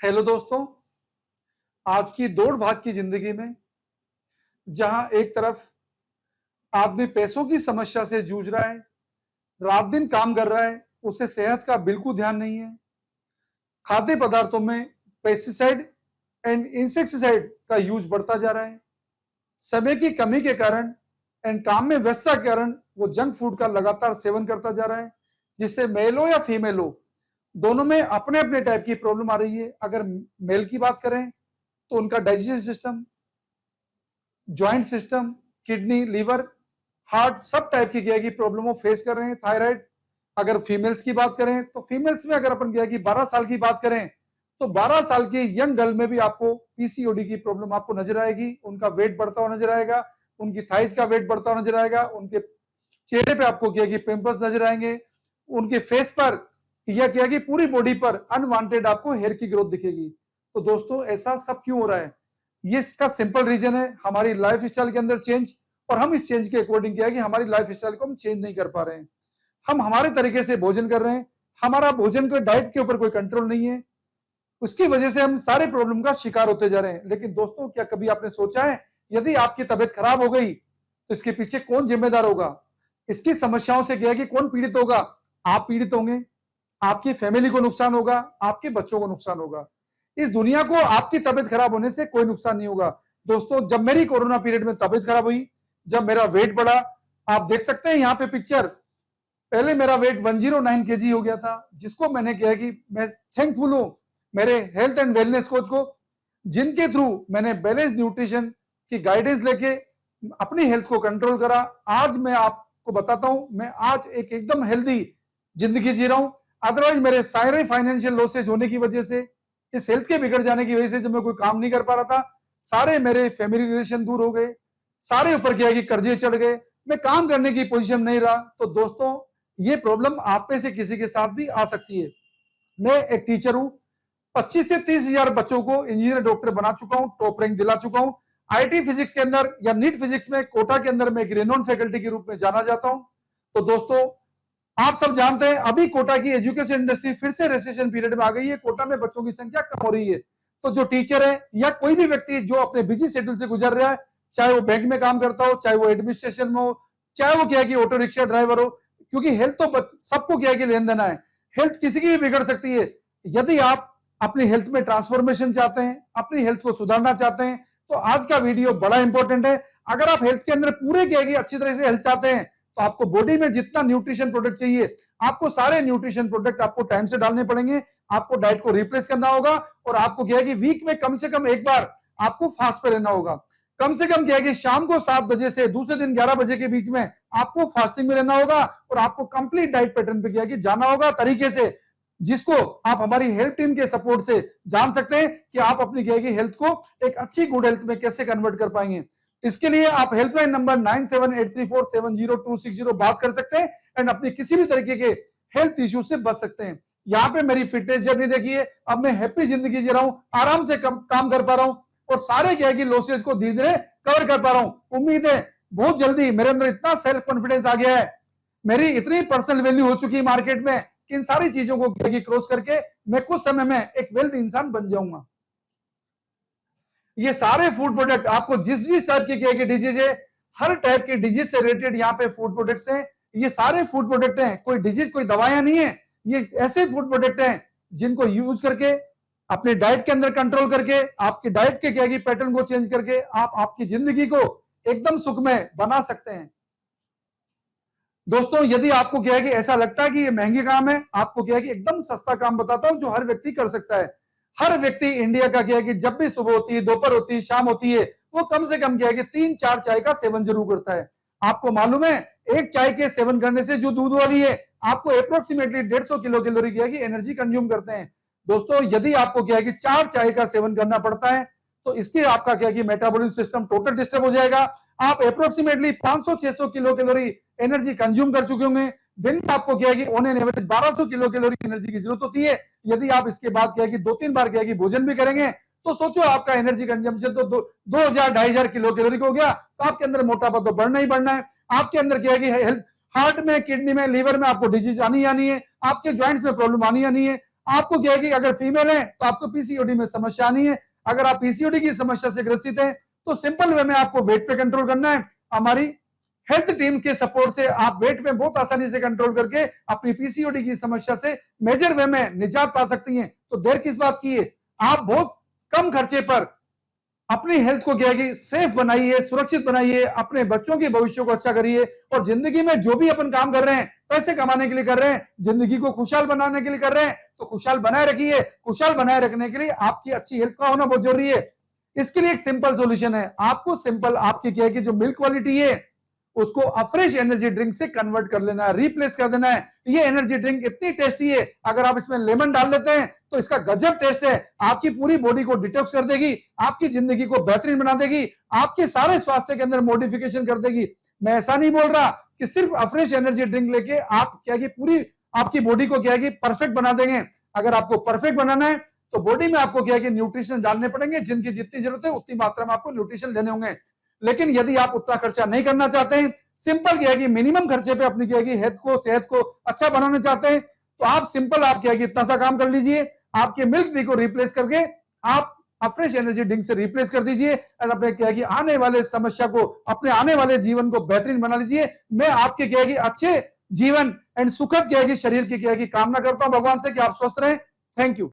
Hello दोस्तों। आज की दौड़ भाग की जिंदगी में जहां एक तरफ आदमी पैसों की समस्या से जूझ रहा है, रात दिन काम कर रहा है, उसे सेहत का बिल्कुल ध्यान नहीं है। खाद्य पदार्थों में पेस्टिसाइड एंड इंसेक्टिसाइड का यूज बढ़ता जा रहा है। समय की कमी के कारण एंड काम में व्यस्तता के कारण वो जंक फूड का लगातार सेवन करता जा रहा है, जिससे मेल हो या फीमेल हो, दोनों में अपने अपने टाइप की प्रॉब्लम आ रही है। अगर मेल की बात करें तो उनका digestive system, joint system, kidney, liver, heart, सब टाइप की क्या की प्रॉब्लम फेस कर रहे हैं। थायराइड। अगर फीमेल्स की बात करें तो फीमेल्स में अगर अपन क्या की 12 साल की बात करें तो 12 साल की यंग गर्ल में भी आपको पीसीओडी की प्रॉब्लम आपको नजर आएगी। उनका वेट बढ़ता हुआ नजर आएगा, उनकी थाइज का वेट बढ़ता हुआ नजर आएगा, उनके चेहरे पे आपको क्या की पिंपल्स नजर आएंगे, उनके फेस पर या क्या की पूरी बॉडी पर अनवांटेड आपको हेयर की ग्रोथ दिखेगी। तो दोस्तों ऐसा सब क्यों हो रहा है? ये इसका सिंपल रीजन है हमारी लाइफ स्टाइल के अंदर चेंज। और हम इस चेंज के अकॉर्डिंग क्या है कि हमारी लाइफ स्टाइल को हम चेंज नहीं कर पा रहे हैं। हम हमारे तरीके से भोजन कर रहे हैं, हमारा भोजन के डाइट के ऊपर कोई कंट्रोल नहीं है, उसकी वजह से हम सारे प्रॉब्लम का शिकार होते जा रहे हैं। लेकिन दोस्तों क्या कभी आपने सोचा है यदि आपकी तबीयत खराब हो गई तो इसके पीछे कौन जिम्मेदार होगा? इसकी समस्याओं से क्या है कि कौन पीड़ित होगा? आप पीड़ित होंगे, आपकी फैमिली को नुकसान होगा, आपके बच्चों को नुकसान होगा। इस दुनिया को आपकी तबीयत खराब होने से कोई नुकसान नहीं होगा। दोस्तों जब मेरी कोरोना पीरियड में तबीयत खराब हुई, जब मेरा वेट बढ़ा, आप देख सकते हैं यहाँ पे पिक्चर, पहले मेरा वेट 109 केजी हो गया था, जिसको मैंने किया कि मैं थैंकफुल हूं मेरे हेल्थ एंड वेलनेस कोच को, जिनके थ्रू मैंने बैलेंस न्यूट्रिशन की गाइडेंस लेके अपनी हेल्थ को कंट्रोल करा। आज मैं आपको बताता हूं, मैं आज एक एकदम हेल्दी जिंदगी जी रहा हूं। अदरवाइज मेरे सारे फाइनेंशियल लॉसेज होने की वजह से, इस हेल्थ के बिगड़ जाने की वजह से, जब मैं कोई काम नहीं कर पा रहा था, सारे मेरे फैमिली रिलेशन दूर हो गए, सारे ऊपर क्या कि कर्जे चढ़ गए, मैं काम करने की पोजीशन नहीं रहा। तो दोस्तों ये प्रॉब्लम आप में से किसी के साथ भी आ सकती है। मैं एक टीचर हूं, 25 से 30 हजार बच्चों को इंजीनियर डॉक्टर बना चुका हूं, टॉप रैंक दिला चुका हूं। आईटी फिजिक्स के अंदर या नीट फिजिक्स में कोटा के अंदर मैं एक रेनोन फैकल्टी के रूप में जाना जाता हूं। तो दोस्तों आप सब जानते हैं अभी कोटा की एजुकेशन इंडस्ट्री फिर से रेसेशन पीरियड में आ गई है, कोटा में बच्चों की संख्या कम हो रही है। तो जो टीचर है या कोई भी व्यक्ति जो अपने बिजी शेड्यूल से गुजर रहा है, चाहे वो बैंक में काम करता हो, चाहे वो एडमिनिस्ट्रेशन में हो, चाहे वो क्या है कि ऑटो रिक्शा ड्राइवर हो, क्योंकि हेल्थ तो सबको क्या है कि लेन देना है, हेल्थ किसी की भी बिगड़ सकती है। यदि आप अपनी हेल्थ में ट्रांसफॉर्मेशन चाहते हैं, अपनी हेल्थ को सुधारना चाहते हैं, तो आज का वीडियो बड़ा इंपॉर्टेंट है। अगर आप हेल्थ के अंदर पूरे क्या है कि अच्छी तरह से हेल्थ चाहते हैं तो आपको बॉडी में जितना न्यूट्रिशन प्रोडक्ट चाहिए, आपको सारे न्यूट्रिशन प्रोडक्ट आपको टाइम से डालने पड़ेंगे। आपको डाइट को रिप्लेस करना होगा और आपको क्या है कि वीक में कम से कम एक बार आपको फास्ट पे रहना होगा। कम से कम क्या है कि शाम को 7 बजे से दूसरे दिन 11 बजे के बीच में आपको फास्टिंग में रहना होगा और आपको कंप्लीट डाइट पैटर्न पे क्या है कि जाना होगा तरीके से, जिसको आप हमारी हेल्थ टीम के सपोर्ट से जान सकते हैं कि आप अपनी क्या है कि हेल्थ को एक अच्छी गुड हेल्थ में कैसे कन्वर्ट कर पाएंगे। इसके लिए आप हेल्पलाइन नंबर 9783470260 बात कर सकते हैं एंड अपनी किसी भी तरीके के हेल्थ इश्यू से बच सकते हैं। यहाँ पे मेरी फिटनेस जर्नी देखिए, अब मैं हैप्पी जिंदगी जी रहा हूँ, आराम से काम कर पा रहा हूँ और सारे क्या है कि लॉसेज को धीरे धीरे कवर कर पा रहा हूँ। उम्मीद है बहुत जल्दी मेरे अंदर इतना सेल्फ कॉन्फिडेंस आ गया है, मेरी इतनी पर्सनल वैल्यू हो चुकी है मार्केट में कि इन सारी चीजों को क्रॉस करके मैं कुछ समय में एक वेल्थ इंसान बन जाऊंगा। ये सारे फूड प्रोडक्ट आपको जिस जिस टाइप की डिजीज है, हर टाइप के डिजीज से रिलेटेड यहाँ पे फूड प्रोडक्ट्स हैं। ये सारे फूड प्रोडक्ट हैं, कोई डिजीज कोई दवाइयां नहीं है, ये ऐसे फूड प्रोडक्ट हैं जिनको यूज करके अपने डाइट के अंदर कंट्रोल करके, आपके डाइट के क्या की पैटर्न को चेंज करके आप आपकी जिंदगी को एकदम सुखमय बना सकते हैं। दोस्तों यदि आपको क्या है कि ऐसा लगता है कि ये महंगे काम है, आपको क्या है कि एकदम सस्ता काम बताता हूं जो हर व्यक्ति कर सकता है। हर व्यक्ति इंडिया का क्या है कि जब भी सुबह होती है, दोपहर होती है, शाम होती है, वो कम से कम क्या है कि 3-4 चाय का सेवन जरूर करता है। आपको मालूम है एक चाय के सेवन करने से जो दूध वाली है आपको अप्रोक्सीमेटली 150 किलो कैलोरी क्या है कि एनर्जी कंज्यूम करते हैं। दोस्तों यदि आपको क्या है कि 4 चाय का सेवन करना पड़ता है तो इसके आपका क्या है कि मेटाबॉलिज्म सिस्टम टोटल डिस्टर्ब हो जाएगा। आप approximately 500-600 kilo calorie energy consume कर चुके होंगे। दिन में आपको क्या है कि on an average 1200 kilo calorie energy की जरूरत होती है। यदि आप इसके बाद क्या है कि 2-3 बार क्या है कि भोजन भी करेंगे तो सोचो आपका एनर्जी कंजम्पशन तो 2000-2500 किलो कैलोरी हो गया। तो आपके अंदर मोटापा तो बढ़ना ही बढ़ना है। आपके अंदर क्या है कि हेल्थ, हार्ट में, किडनी में, लीवर में आपको डिजीज आनी है, आपके ज्वाइंट्स में प्रॉब्लम आनी है। आपको क्या है कि अगर फीमेल है तो आपको पीसीओडी में समस्या नहीं है। अगर आप पीसीओडी की समस्या से ग्रसित हैं तो सिंपल वे में आपको वेट पे कंट्रोल करना है। हमारी हेल्थ टीम के सपोर्ट से आप वेट में बहुत आसानी से कंट्रोल करके अपनी पीसीओडी की समस्या से मेजर वे में निजात पा सकती हैं। तो देर किस बात की है, आप बहुत कम खर्चे पर अपनी हेल्थ को क्या है सेफ बनाइए, सुरक्षित बनाइए, अपने बच्चों के भविष्य को अच्छा करिए और जिंदगी में जो भी अपन काम कर रहे हैं पैसे कमाने के लिए कर रहे हैं, जिंदगी को खुशहाल बनाने के लिए कर रहे हैं, तो खुशहाल बनाए रखिए। खुशहाल बनाए रखने के लिए आपकी अच्छी हेल्थ का होना बहुत जरूरी है। इसके लिए एक सिंपल सॉल्यूशन है, आपको सिंपल आपकी क्या है कि जो मिल्क क्वालिटी है उसको अफ्रेश एनर्जी ड्रिंक से कन्वर्ट कर लेना है, रिप्लेस कर देना है। ये एनर्जी ड्रिंक इतनी टेस्टी है, अगर आप इसमें लेमन डाल लेते हैं तो इसका गजब टेस्ट है, आपकी पूरी बॉडी को डिटॉक्स कर देगी, आपकी जिंदगी को बेहतरीन बना देगी, आपके सारे स्वास्थ्य के अंदर मॉडिफिकेशन कर देगी। मैं ऐसा नहीं बोल रहा कि सिर्फ अफ्रेश एनर्जी ड्रिंक लेके आप क्या कि पूरी आपकी बॉडी को क्या है कि परफेक्ट बना देंगे। अगर आपको परफेक्ट बनाना है तो बॉडी में आपको क्या है कि न्यूट्रिशन डालने पड़ेंगे, जिनकी जितनी जरूरत है उतनी मात्रा में आपको न्यूट्रिशन लेने होंगे। लेकिन यदि आप उतना खर्चा नहीं करना चाहते हैं, सिंपल क्या है कि मिनिमम खर्चे पे अपनी क्या है कि हेल्थ को सेहत को अच्छा बनाना चाहते हैं, तो आप सिंपल आप क्या है कि इतना सा काम कर लीजिए, आपके मिल्क टी को रिप्लेस करके आप अफ्रेश एनर्जी ड्रिंक से रिप्लेस कर दीजिए और अपने क्या है कि आने वाले समस्या को, अपने आने वाले जीवन को बेहतरीन बना लीजिए। मैं आपके क्या है कि अच्छे जीवन एंड सुखद क्या है कि शरीर की क्या है कि कामना करता हूं भगवान से कि आप स्वस्थ रहें। Thank you.